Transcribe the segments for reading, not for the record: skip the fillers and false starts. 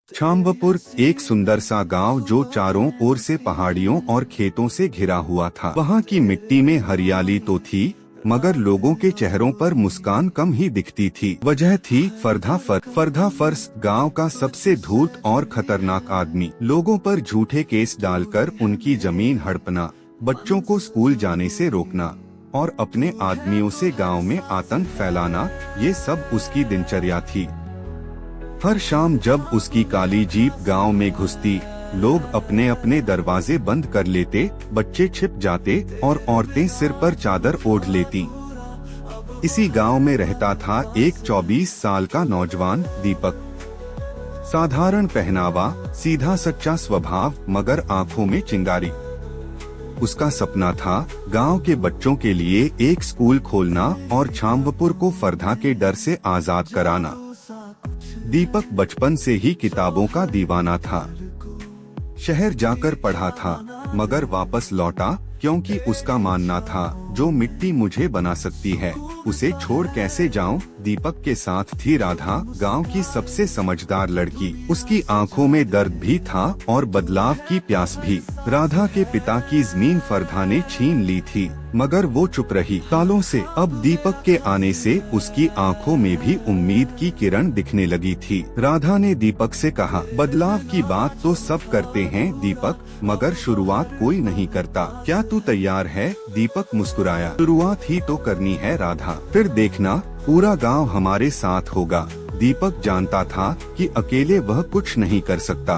छाम्बपुर एक सुंदर सा गांव जो चारों ओर से पहाड़ियों और खेतों से घिरा हुआ था। वहां की मिट्टी में हरियाली तो थी, मगर लोगों के चेहरों पर मुस्कान कम ही दिखती थी। वजह थी फर्धा फर्स, गांव का सबसे धूर्त और खतरनाक आदमी। लोगों पर झूठे केस डालकर उनकी जमीन हड़पना, बच्चों को स्कूल जाने से रोकना और अपने आदमियों से गांव में आतंक फैलाना, ये सब उसकी दिनचर्या थी। हर शाम जब उसकी काली जीप गांव में घुसती, लोग अपने अपने दरवाजे बंद कर लेते, बच्चे छिप जाते और औरतें सिर पर चादर ओढ़ लेती। इसी गांव में रहता था एक 24 साल का नौजवान दीपक। साधारण पहनावा, सीधा सच्चा स्वभाव, मगर आंखों में चिंगारी। उसका सपना था गांव के बच्चों के लिए एक स्कूल खोलना और छाम्बपुर को फर्धा के डर से आजाद कराना। दीपक बचपन से ही किताबों का दीवाना था। शहर जाकर पढ़ा था, मगर वापस लौटा क्योंकि उसका मानना था जो मिट्टी मुझे बना सकती है, उसे छोड़ कैसे जाऊं। दीपक के साथ थी राधा, गांव की सबसे समझदार लड़की। उसकी आंखों में दर्द भी था और बदलाव की प्यास भी। राधा के पिता की जमीन फर्धा ने छीन ली थी, मगर वो चुप रही। सालों से अब दीपक के आने से उसकी आंखों में भी उम्मीद की किरण दिखने लगी थी। राधा ने दीपक से कहा, बदलाव की बात तो सब करते हैं दीपक, मगर शुरुआत कोई नहीं करता। क्या तू तैयार है? दीपक मुस्कुराया। शुरुआत ही तो करनी है राधा, फिर देखना पूरा गांव हमारे साथ होगा। दीपक जानता था कि अकेले वह कुछ नहीं कर सकता।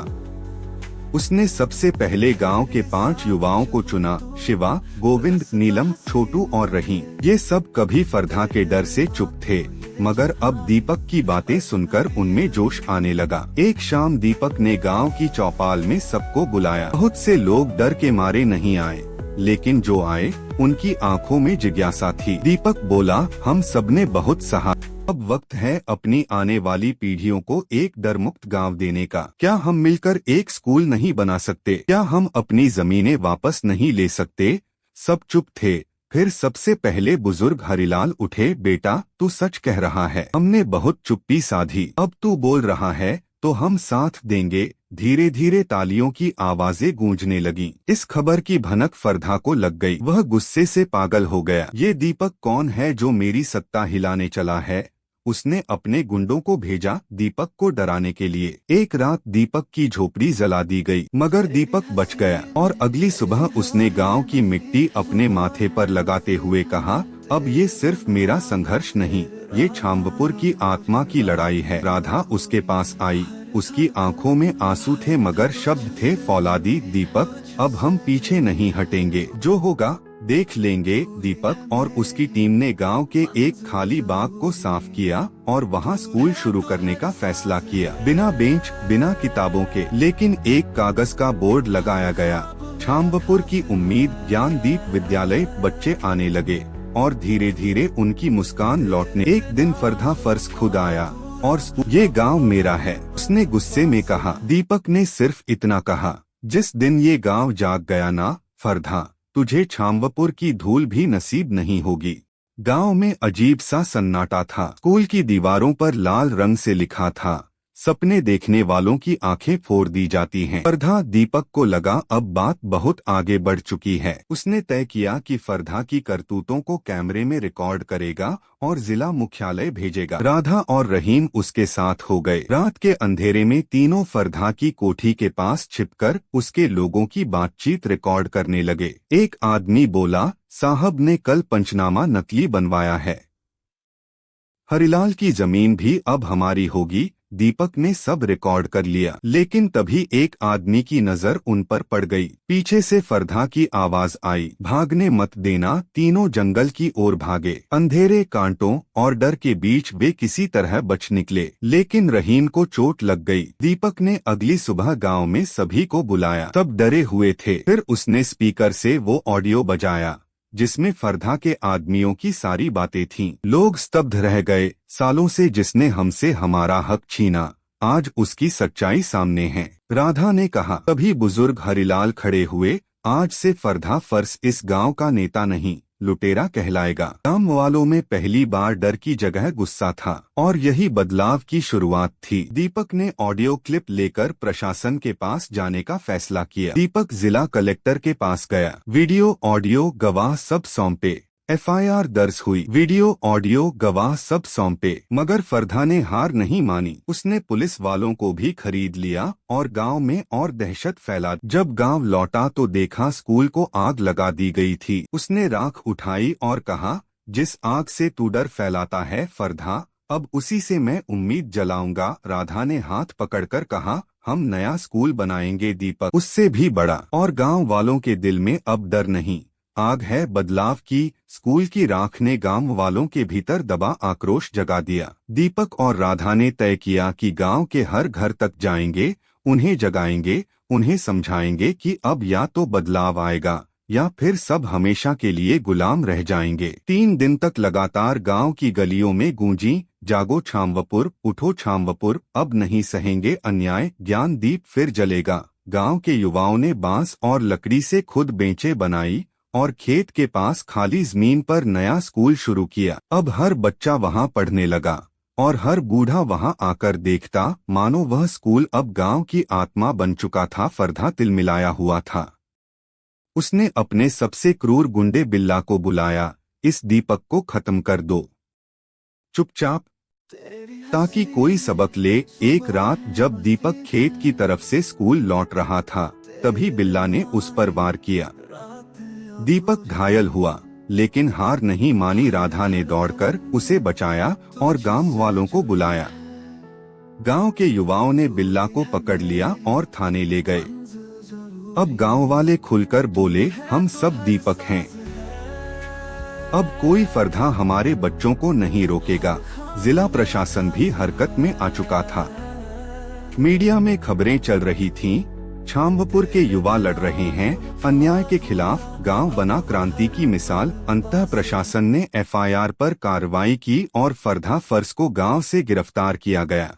उसने सबसे पहले गांव के 5 युवाओं को चुना, शिवा, गोविंद, नीलम, छोटू और रहीम। ये सब कभी फर्धा के डर से चुप थे, मगर अब दीपक की बातें सुनकर उनमें जोश आने लगा। एक शाम दीपक ने गांव की चौपाल में सबको बुलाया। बहुत से लोग डर के मारे नहीं आए, लेकिन जो आए उनकी आंखों में जिज्ञासा थी। दीपक बोला, हम सबने बहुत सहा, अब वक्त है अपनी आने वाली पीढ़ियों को एक डर मुक्त गाँव देने का। क्या हम मिलकर एक स्कूल नहीं बना सकते? क्या हम अपनी जमीनें वापस नहीं ले सकते? सब चुप थे। फिर सबसे पहले बुजुर्ग हरिलाल उठे, बेटा तू सच कह रहा है, हमने बहुत चुप्पी साधी, अब तू बोल रहा है तो हम साथ देंगे। धीरे धीरे तालियों की आवाजें गूंजने लगीं। इस खबर की भनक फर्धा को लग गई। वह गुस्से से पागल हो गया। ये दीपक कौन है जो मेरी सत्ता हिलाने चला है? उसने अपने गुंडों को भेजा दीपक को डराने के लिए। एक रात दीपक की झोपड़ी जला दी गई, मगर दीपक बच गया और अगली सुबह उसने गांव की मिट्टी अपने माथे पर लगाते हुए कहा, अब ये सिर्फ मेरा संघर्ष नहीं, ये छाम्बपुर की आत्मा की लड़ाई है। राधा उसके पास आई। उसकी आंखों में आंसू थे, मगर शब्द थे फौलादी। दीपक, अब हम पीछे नहीं हटेंगे, जो होगा देख लेंगे। दीपक और उसकी टीम ने गांव के एक खाली बाग को साफ किया और वहां स्कूल शुरू करने का फैसला किया। बिना बेंच, बिना किताबों के, लेकिन एक कागज का बोर्ड लगाया गया, छाम्बपुर की उम्मीद ज्ञानदीप विद्यालय। बच्चे आने लगे और धीरे धीरे उनकी मुस्कान लौटने। एक दिन फर्धा फर्स खुद आया और ये गांव मेरा है, उसने गुस्से में कहा। दीपक ने सिर्फ इतना कहा, जिस दिन ये गांव जाग गया ना फर्धा, तुझे छाम्बपुर की धूल भी नसीब नहीं होगी। गांव में अजीब सा सन्नाटा था। स्कूल की दीवारों पर लाल रंग से लिखा था, सपने देखने वालों की आंखें फोड़ दी जाती हैं। फर्धा दीपक को लगा अब बात बहुत आगे बढ़ चुकी है। उसने तय किया कि फर्धा की करतूतों को कैमरे में रिकॉर्ड करेगा और जिला मुख्यालय भेजेगा। राधा और रहीम उसके साथ हो गए। रात के अंधेरे में तीनों फर्धा की कोठी के पास छिपकर उसके लोगों की बातचीत रिकॉर्ड करने लगे। एक आदमी बोला, साहब ने कल पंचनामा नकली बनवाया है, हरिलाल की जमीन भी अब हमारी होगी। दीपक ने सब रिकॉर्ड कर लिया, लेकिन तभी एक आदमी की नजर उन पर पड़ गई। पीछे से फर्धा की आवाज आई, भागने मत देना। तीनों जंगल की ओर भागे। अंधेरे, कांटों और डर के बीच वे किसी तरह बच निकले, लेकिन रहीम को चोट लग गई। दीपक ने अगली सुबह गांव में सभी को बुलाया, सब डरे हुए थे। फिर उसने स्पीकर से वो ऑडियो बजाया जिसमें फर्धा के आदमियों की सारी बातें थीं। लोग स्तब्ध रह गए। सालों से जिसने हमसे हमारा हक छीना, आज उसकी सच्चाई सामने है। राधा ने कहा। तभी बुजुर्ग हरिलाल खड़े हुए, आज से फर्धा फर्स इस गांव का नेता नहीं, लुटेरा कहलाएगा। गांव वालों में पहली बार डर की जगह गुस्सा था और यही बदलाव की शुरुआत थी। दीपक ने ऑडियो क्लिप लेकर प्रशासन के पास जाने का फैसला किया। दीपक जिला कलेक्टर के पास गया। वीडियो ऑडियो गवाह सब सौंपे। एफआईआर दर्ज हुई। वीडियो ऑडियो गवाह सब सौंपे, मगर फरधा ने हार नहीं मानी। उसने पुलिस वालों को भी खरीद लिया और गांव में और दहशत फैला। जब गांव लौटा तो देखा स्कूल को आग लगा दी गई थी। उसने राख उठाई और कहा, जिस आग से तू डर फैलाता है फरधा, अब उसी से मैं उम्मीद जलाऊंगा। राधा ने हाथ पकड़कर कहा, हम नया स्कूल बनाएंगे दीपक, उससे भी बड़ा। और गांव वालों के दिल में अब डर नहीं, आग है बदलाव की। स्कूल की राख ने गांव वालों के भीतर दबा आक्रोश जगा दिया। दीपक और राधा ने तय किया कि गांव के हर घर तक जाएंगे, उन्हें जगाएंगे, उन्हें समझाएंगे कि अब या तो बदलाव आएगा या फिर सब हमेशा के लिए गुलाम रह जाएंगे। 3 दिन तक लगातार गांव की गलियों में गूंजी, जागो छामवपुर, उठो छामवपुर, अब नहीं सहेंगे अन्याय, ज्ञान दीप फिर जलेगा। गांव के युवाओं ने बांस और लकड़ी से खुद बेंचें बनाई और खेत के पास खाली जमीन पर नया स्कूल शुरू किया। अब हर बच्चा वहां पढ़ने लगा और हर बूढ़ा वहां आकर देखता, मानो वह स्कूल अब गांव की आत्मा बन चुका था। फरधा तिलमिलाया हुआ था। उसने अपने सबसे क्रूर गुंडे बिल्ला को बुलाया, इस दीपक को खत्म कर दो चुपचाप, ताकि कोई सबक ले। एक रात जब दीपक खेत की तरफ से स्कूल लौट रहा था, तभी बिल्ला ने उस पर वार किया। दीपक घायल हुआ, लेकिन हार नहीं मानी। राधा ने दौड़कर उसे बचाया और गांव वालों को बुलाया। गांव के युवाओं ने बिल्ला को पकड़ लिया और थाने ले गए। अब गांव वाले खुलकर बोले, हम सब दीपक हैं, अब कोई फरधा हमारे बच्चों को नहीं रोकेगा। जिला प्रशासन भी हरकत में आ चुका था। मीडिया में खबरें चल रही थीं, छामवपुर के युवा लड़ रहे हैं अन्याय के खिलाफ, गांव बना क्रांति की मिसाल। अंततः प्रशासन ने एफआईआर पर कार्रवाई की और फरधा फर्ज को गांव से गिरफ्तार किया गया।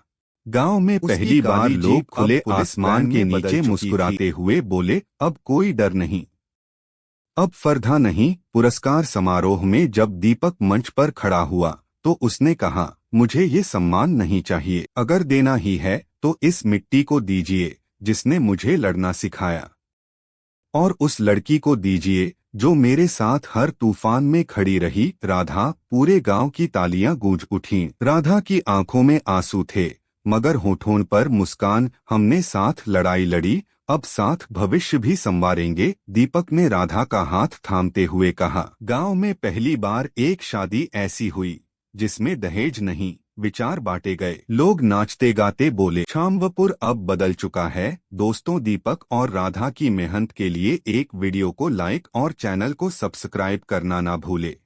गांव में पहली बार लोग खुले आसमान के नीचे मुस्कुराते हुए बोले, अब कोई डर नहीं, अब फरधा नहीं। पुरस्कार समारोह में जब दीपक मंच पर खड़ा हुआ तो उसने कहा, मुझे ये सम्मान नहीं चाहिए, अगर देना ही है तो इस मिट्टी को दीजिए जिसने मुझे लड़ना सिखाया, और उस लड़की को दीजिए जो मेरे साथ हर तूफान में खड़ी रही। राधा, पूरे गांव की तालियां गूंज उठीं। राधा की आंखों में आंसू थे, मगर होठों पर मुस्कान। हमने साथ लड़ाई लड़ी, अब साथ भविष्य भी संवारेंगे, दीपक ने राधा का हाथ थामते हुए कहा। गांव में पहली बार एक शादी ऐसी हुई जिसमें दहेज नहीं, विचार बांटे गए। लोग नाचते गाते बोले, छामवपुर अब बदल चुका है। दोस्तों, दीपक और राधा की मेहनत के लिए एक वीडियो को लाइक और चैनल को सब्सक्राइब करना ना भूले।